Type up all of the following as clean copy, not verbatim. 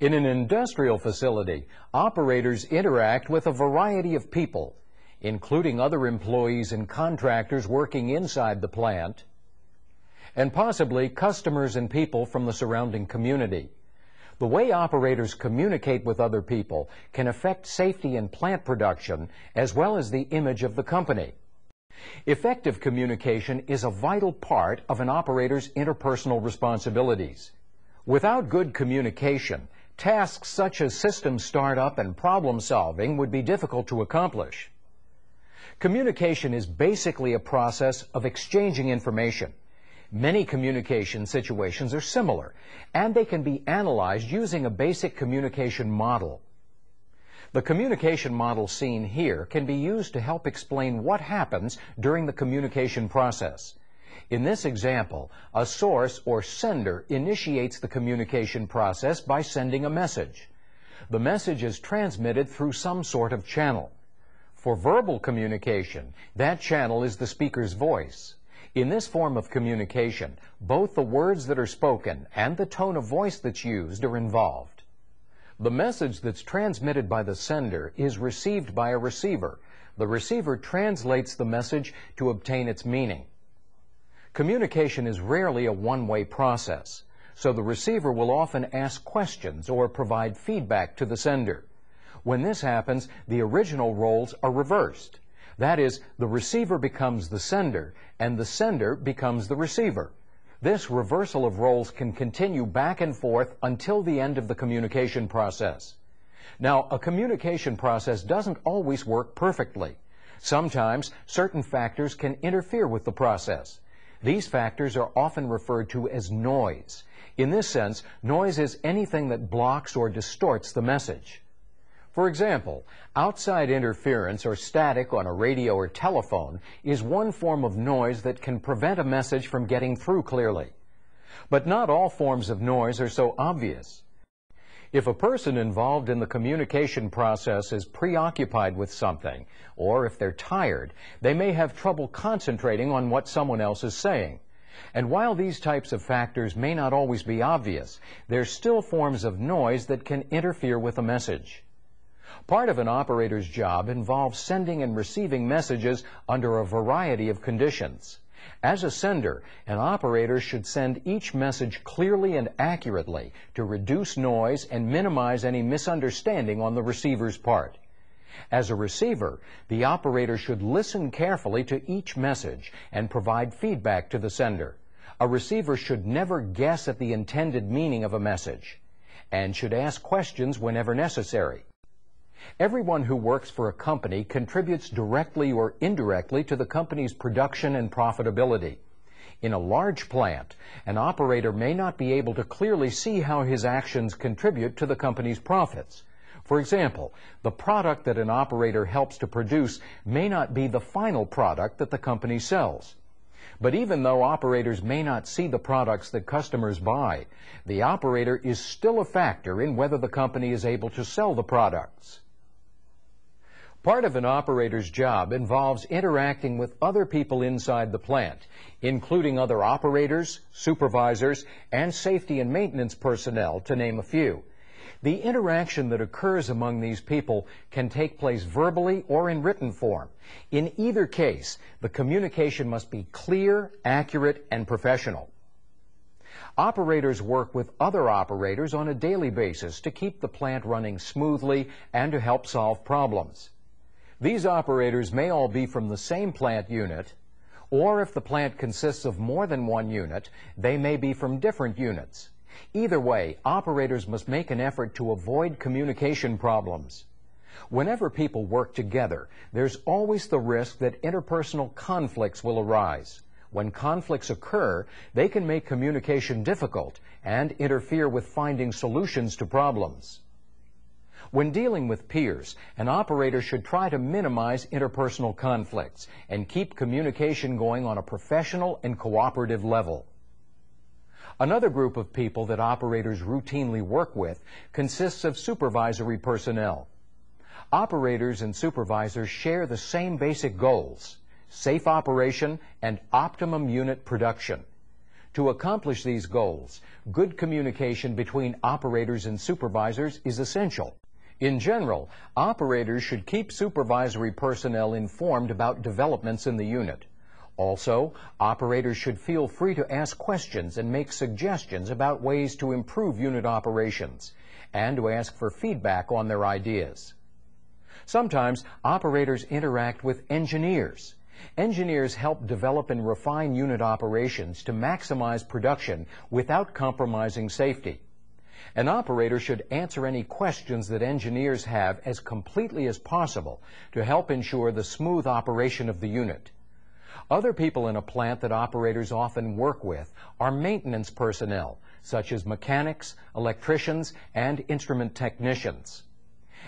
In an industrial facility, operators interact with a variety of people, including other employees and contractors working inside the plant, and possibly customers and people from the surrounding community. The way operators communicate with other people can affect safety in plant production as well as the image of the company. Effective communication is a vital part of an operator's interpersonal responsibilities. Without good communication, tasks such as system startup and problem solving would be difficult to accomplish. Communication is basically a process of exchanging information. Many communication situations are similar, and they can be analyzed using a basic communication model. The communication model seen here can be used to help explain what happens during the communication process. In this example, a source or sender initiates the communication process by sending a message. The message is transmitted through some sort of channel. For verbal communication, that channel is the speaker's voice. In this form of communication, both the words that are spoken and the tone of voice that's used are involved. The message that's transmitted by the sender is received by a receiver. The receiver translates the message to obtain its meaning. Communication is rarely a one-way process, so the receiver will often ask questions or provide feedback to the sender. When this happens, the original roles are reversed. That is, the receiver becomes the sender, and the sender becomes the receiver. This reversal of roles can continue back and forth until the end of the communication process. Now, a communication process doesn't always work perfectly. Sometimes, certain factors can interfere with the process. These factors are often referred to as noise. In this sense, noise is anything that blocks or distorts the message. For example, outside interference or static on a radio or telephone is one form of noise that can prevent a message from getting through clearly. But not all forms of noise are so obvious. If a person involved in the communication process is preoccupied with something, or if they're tired, they may have trouble concentrating on what someone else is saying. And while these types of factors may not always be obvious, there's still forms of noise that can interfere with a message. Part of an operator's job involves sending and receiving messages under a variety of conditions. As a sender, an operator should send each message clearly and accurately to reduce noise and minimize any misunderstanding on the receiver's part. As a receiver, the operator should listen carefully to each message and provide feedback to the sender. A receiver should never guess at the intended meaning of a message and should ask questions whenever necessary. Everyone who works for a company contributes directly or indirectly to the company's production and profitability. In a large plant, an operator may not be able to clearly see how his actions contribute to the company's profits. For example, the product that an operator helps to produce may not be the final product that the company sells. But even though operators may not see the products that customers buy, the operator is still a factor in whether the company is able to sell the products. Part of an operator's job involves interacting with other people inside the plant, including other operators, supervisors, and safety and maintenance personnel, to name a few. The interaction that occurs among these people can take place verbally or in written form. In either case, the communication must be clear, accurate, and professional. Operators work with other operators on a daily basis to keep the plant running smoothly and to help solve problems. These operators may all be from the same plant unit, or if the plant consists of more than one unit, they may be from different units. Either way, operators must make an effort to avoid communication problems. Whenever people work together, there's always the risk that interpersonal conflicts will arise. When conflicts occur, they can make communication difficult and interfere with finding solutions to problems. When dealing with peers, an operator should try to minimize interpersonal conflicts and keep communication going on a professional and cooperative level. Another group of people that operators routinely work with consists of supervisory personnel. Operators and supervisors share the same basic goals: safe operation and optimum unit production. To accomplish these goals, good communication between operators and supervisors is essential. In general, operators should keep supervisory personnel informed about developments in the unit. Also, operators should feel free to ask questions and make suggestions about ways to improve unit operations, and to ask for feedback on their ideas. Sometimes operators interact with engineers. Engineers help develop and refine unit operations to maximize production without compromising safety. An operator should answer any questions that engineers have as completely as possible to help ensure the smooth operation of the unit. Other people in a plant that operators often work with are maintenance personnel, such as mechanics, electricians, and instrument technicians.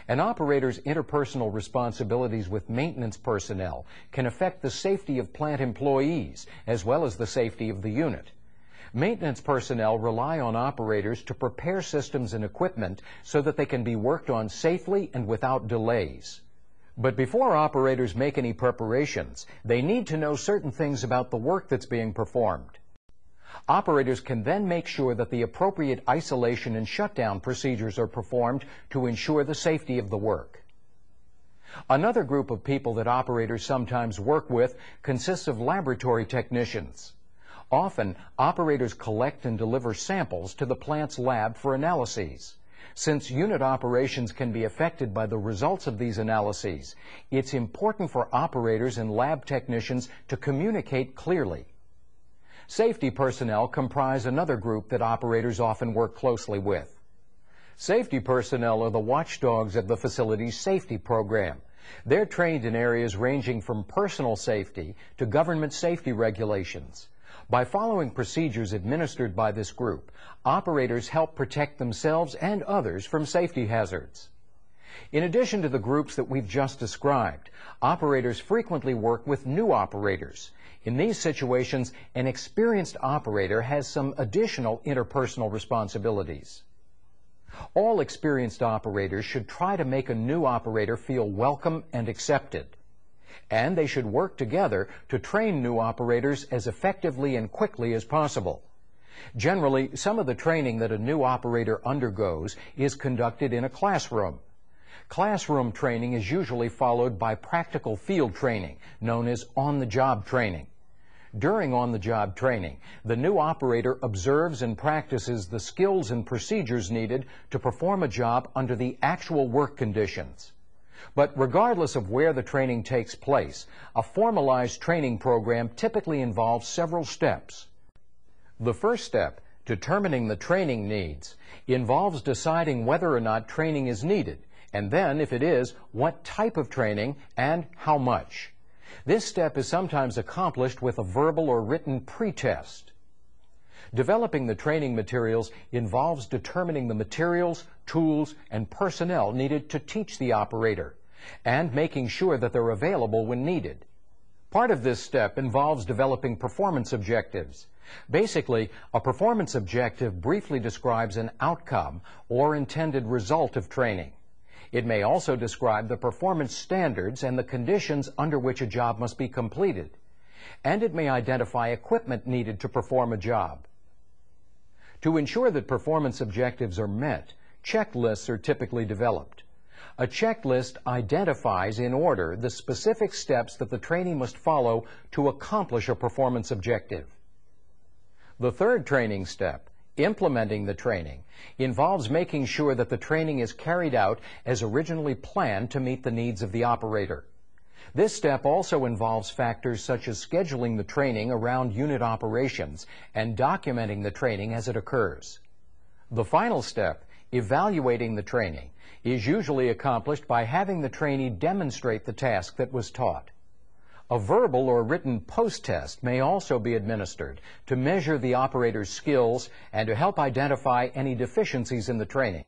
An operator's interpersonal responsibilities with maintenance personnel can affect the safety of plant employees as well as the safety of the unit. Maintenance personnel rely on operators to prepare systems and equipment so that they can be worked on safely and without delays. But before operators make any preparations, they need to know certain things about the work that's being performed. Operators can then make sure that the appropriate isolation and shutdown procedures are performed to ensure the safety of the work. Another group of people that operators sometimes work with consists of laboratory technicians. Often, operators collect and deliver samples to the plant's lab for analyses. Since unit operations can be affected by the results of these analyses, it's important for operators and lab technicians to communicate clearly. Safety personnel comprise another group that operators often work closely with. Safety personnel are the watchdogs of the facility's safety program. They're trained in areas ranging from personal safety to government safety regulations. By following procedures administered by this group, operators help protect themselves and others from safety hazards. In addition to the groups that we've just described, operators frequently work with new operators. In these situations, an experienced operator has some additional interpersonal responsibilities. All experienced operators should try to make a new operator feel welcome and accepted. And they should work together to train new operators as effectively and quickly as possible. Generally, some of the training that a new operator undergoes is conducted in a classroom. Classroom training is usually followed by practical field training, known as on-the-job training. During on-the-job training, the new operator observes and practices the skills and procedures needed to perform a job under the actual work conditions. But regardless of where the training takes place, a formalized training program typically involves several steps. The first step, determining the training needs, involves deciding whether or not training is needed, and then, if it is, what type of training and how much. This step is sometimes accomplished with a verbal or written pre-test. Developing the training materials involves determining the materials, tools, and personnel needed to teach the operator, and making sure that they're available when needed. Part of this step involves developing performance objectives. Basically, a performance objective briefly describes an outcome or intended result of training. It may also describe the performance standards and the conditions under which a job must be completed. And it may identify equipment needed to perform a job. To ensure that performance objectives are met, checklists are typically developed. A checklist identifies in order the specific steps that the trainee must follow to accomplish a performance objective. The third training step, implementing the training, involves making sure that the training is carried out as originally planned to meet the needs of the operator. This step also involves factors such as scheduling the training around unit operations and documenting the training as it occurs. The final step, evaluating the training, is usually accomplished by having the trainee demonstrate the task that was taught. A verbal or written post-test may also be administered to measure the operator's skills and to help identify any deficiencies in the training.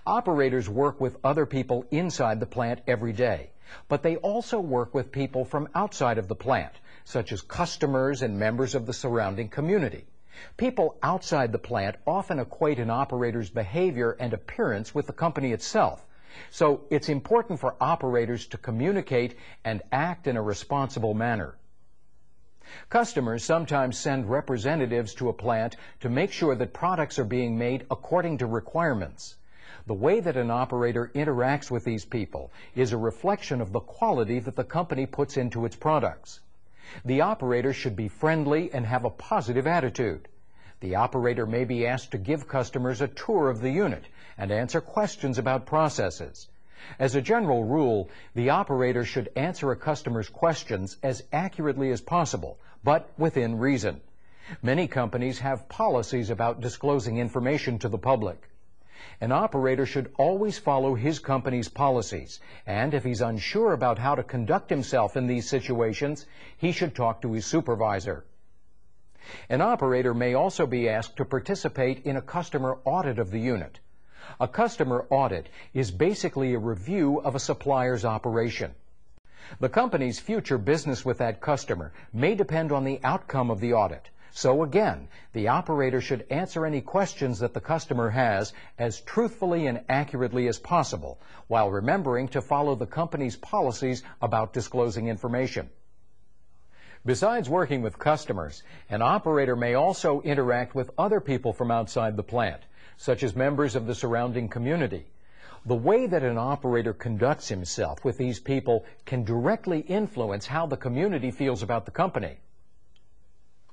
Operators work with other people inside the plant every day, but they also work with people from outside of the plant, such as customers and members of the surrounding community. People outside the plant often equate an operator's behavior and appearance with the company itself. So it's important for operators to communicate and act in a responsible manner. Customers sometimes send representatives to a plant to make sure that products are being made according to requirements. The way that an operator interacts with these people is a reflection of the quality that the company puts into its products. The operator should be friendly and have a positive attitude. The operator may be asked to give customers a tour of the unit and answer questions about processes. As a general rule, the operator should answer a customer's questions as accurately as possible, but within reason. Many companies have policies about disclosing information to the public. An operator should always follow his company's policies, and if he's unsure about how to conduct himself in these situations, he should talk to his supervisor. An operator may also be asked to participate in a customer audit of the unit. A customer audit is basically a review of a supplier's operation. The company's future business with that customer may depend on the outcome of the audit. So again, the operator should answer any questions that the customer has as truthfully and accurately as possible, while remembering to follow the company's policies about disclosing information. Besides working with customers, an operator may also interact with other people from outside the plant, such as members of the surrounding community. The way that an operator conducts himself with these people can directly influence how the community feels about the company.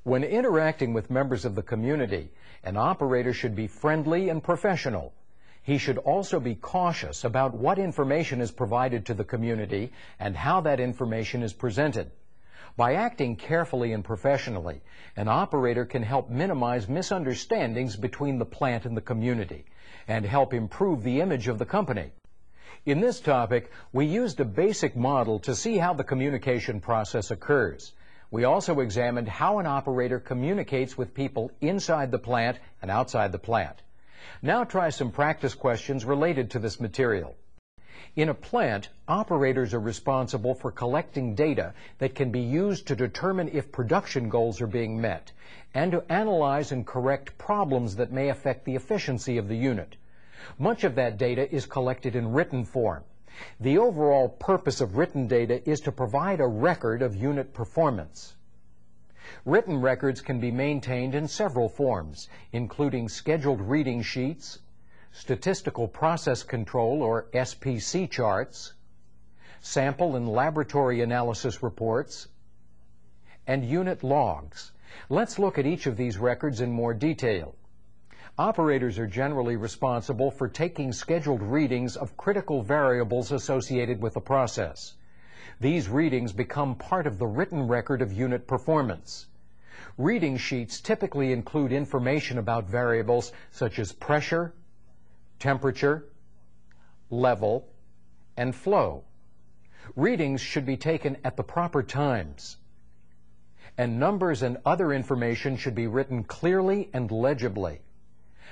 When interacting with members of the community, an operator should be friendly and professional. He should also be cautious about what information is provided to the community and how that information is presented. By acting carefully and professionally, an operator can help minimize misunderstandings between the plant and the community and help improve the image of the company. In this topic, we used a basic model to see how the communication process occurs. We also examined how an operator communicates with people inside the plant and outside the plant. Now try some practice questions related to this material. In a plant, operators are responsible for collecting data that can be used to determine if production goals are being met and to analyze and correct problems that may affect the efficiency of the unit. Much of that data is collected in written form. The overall purpose of written data is to provide a record of unit performance. Written records can be maintained in several forms, including scheduled reading sheets, statistical process control or SPC charts, sample and laboratory analysis reports, and unit logs. Let's look at each of these records in more detail. Operators are generally responsible for taking scheduled readings of critical variables associated with the process. These readings become part of the written record of unit performance. Reading sheets typically include information about variables such as pressure, temperature, level, and flow. Readings should be taken at the proper times, and numbers and other information should be written clearly and legibly.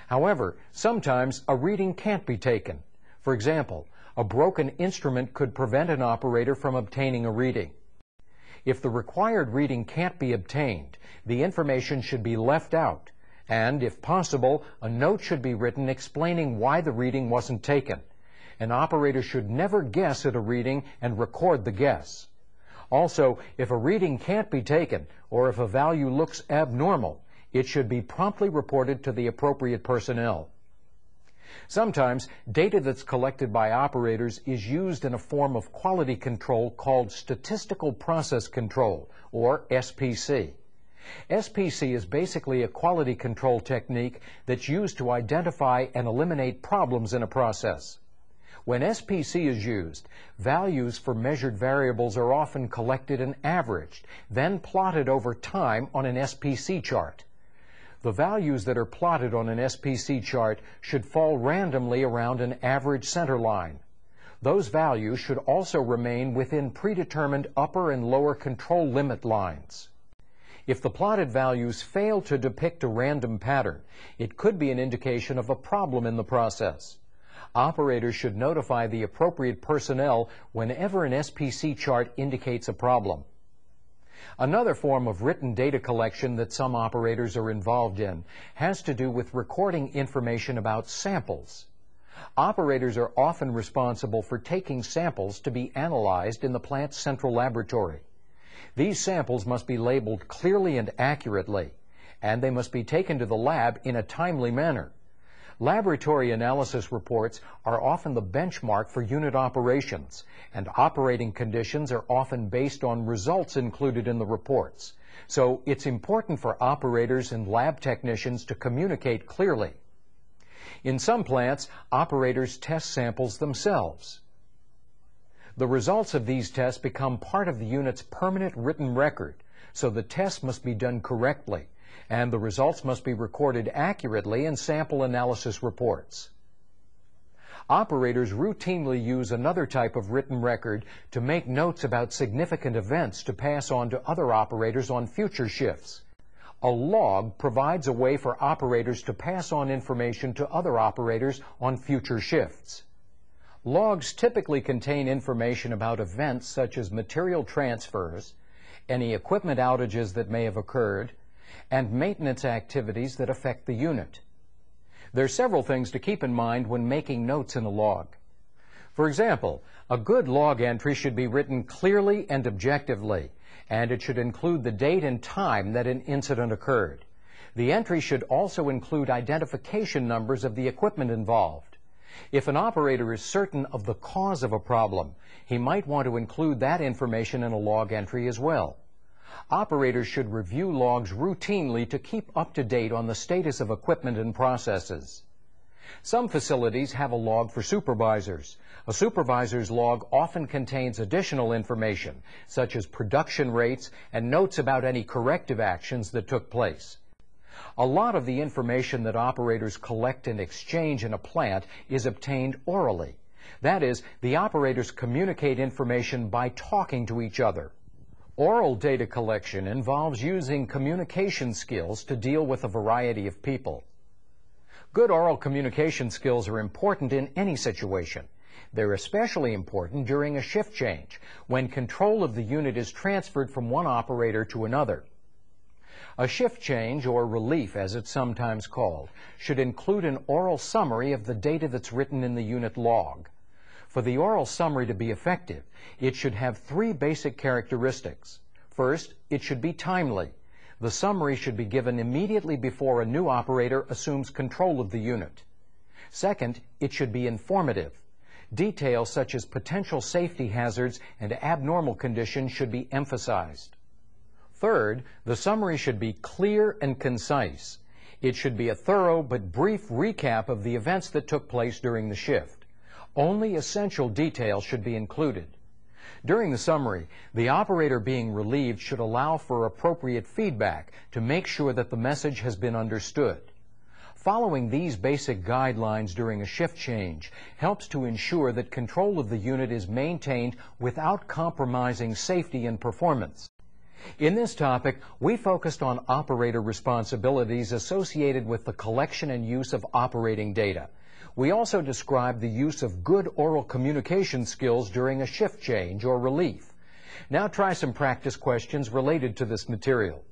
However, sometimes a reading can't be taken. For example, a broken instrument could prevent an operator from obtaining a reading. If the required reading can't be obtained, the information should be left out, and, if possible, a note should be written explaining why the reading wasn't taken. An operator should never guess at a reading and record the guess. Also, if a reading can't be taken, or if a value looks abnormal, it should be promptly reported to the appropriate personnel. Sometimes, data that's collected by operators is used in a form of quality control called statistical process control, or SPC. SPC is basically a quality control technique that's used to identify and eliminate problems in a process. When SPC is used, values for measured variables are often collected and averaged, then plotted over time on an SPC chart. The values that are plotted on an SPC chart should fall randomly around an average center line. Those values should also remain within predetermined upper and lower control limit lines. If the plotted values fail to depict a random pattern, it could be an indication of a problem in the process. Operators should notify the appropriate personnel whenever an SPC chart indicates a problem. Another form of written data collection that some operators are involved in has to do with recording information about samples. Operators are often responsible for taking samples to be analyzed in the plant's central laboratory. These samples must be labeled clearly and accurately, and they must be taken to the lab in a timely manner. Laboratory analysis reports are often the benchmark for unit operations, and operating conditions are often based on results included in the reports. So it's important for operators and lab technicians to communicate clearly. In some plants, operators test samples themselves. The results of these tests become part of the unit's permanent written record, so the tests must be done correctly, and the results must be recorded accurately in sample analysis reports. Operators routinely use another type of written record to make notes about significant events to pass on to other operators on future shifts. A log provides a way for operators to pass on information to other operators on future shifts. Logs typically contain information about events such as material transfers, any equipment outages that may have occurred, and maintenance activities that affect the unit. There are several things to keep in mind when making notes in a log. For example, a good log entry should be written clearly and objectively, and it should include the date and time that an incident occurred. The entry should also include identification numbers of the equipment involved. If an operator is certain of the cause of a problem, he might want to include that information in a log entry as well. Operators should review logs routinely to keep up to date on the status of equipment and processes. Some facilities have a log for supervisors. A supervisor's log often contains additional information, such as production rates and notes about any corrective actions that took place. A lot of the information that operators collect and exchange in a plant is obtained orally. That is, the operators communicate information by talking to each other. Oral data collection involves using communication skills to deal with a variety of people. Good oral communication skills are important in any situation. They're especially important during a shift change, when control of the unit is transferred from one operator to another. A shift change, or relief as it's sometimes called, should include an oral summary of the data that's written in the unit log. For the oral summary to be effective, it should have three basic characteristics. First, it should be timely. The summary should be given immediately before a new operator assumes control of the unit. Second, it should be informative. Details such as potential safety hazards and abnormal conditions should be emphasized. Third, the summary should be clear and concise. It should be a thorough but brief recap of the events that took place during the shift. Only essential details should be included. During the summary, the operator being relieved should allow for appropriate feedback to make sure that the message has been understood. Following these basic guidelines during a shift change helps to ensure that control of the unit is maintained without compromising safety and performance. In this topic, we focused on operator responsibilities associated with the collection and use of operating data. We also described the use of good oral communication skills during a shift change or relief. Now try some practice questions related to this material.